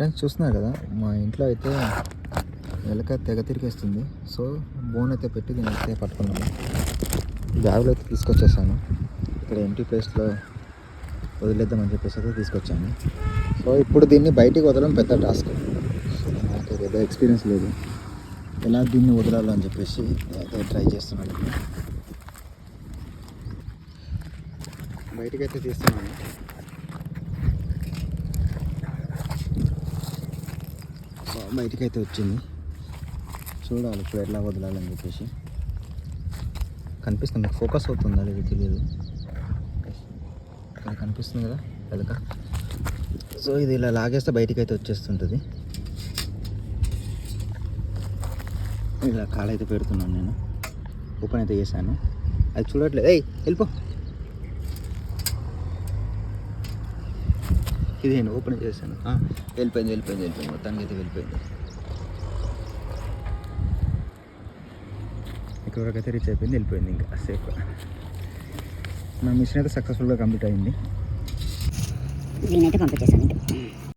Friends చూస్తున్నారు కదా, మా ఇంట్లో అయితే ఎలక తెగ తిరిగేస్తుంది. సో బోన్ అయితే పెట్టి దీన్ని అయితే పట్టుకున్నాను. బ్యాగ్లో అయితే తీసుకొచ్చేసాను. ఇక్కడ ఎంటీ ప్లేస్లో వదిలేద్దామని చెప్పేసి అయితే తీసుకొచ్చాను. సో ఇప్పుడు దీన్ని బయటికి వదలడం పెద్ద టాస్క్. నాకు పెద్ద ఎక్స్పీరియన్స్ లేదు, ఎలా దీన్ని వదలాలో అని చెప్పేసి అయితే ట్రై చేస్తున్నాను. బయటికి అయితే తీస్తున్నాను. బయటికి అయితే వచ్చింది. చూడాలి ఇప్పుడు ఎట్లా వదలాలని చెప్పేసి. కనిపిస్తుంది, మీకు ఫోకస్ అవుతుందా లేదు తెలియదు. ఇక్కడ కనిపిస్తుంది కదా ఎలక. సో ఇది ఇలా లాగేస్తే బయటికి అయితే వచ్చేస్తుంటుంది. ఇలా కాలైతే పెడుతున్నాను నేను. ఓపెన్ అయితే చేశాను, అది చూడట్లేదు. ఏయ్ వెళ్ళిపో. ఇది నేను ఓపెన్ చేశాను. వెళ్ళిపోయింది మొత్తానికి అయితే వెళ్ళిపోయింది. ఇక్కడ వరకు అయితే రీచ్ అయిపోయింది, వెళ్ళిపోయింది. ఇంకా సేఫ్. నా మిషన్ అయితే సక్సెస్ఫుల్గా కంప్లీట్ అయింది. దీని అయితే పంపించేసాను.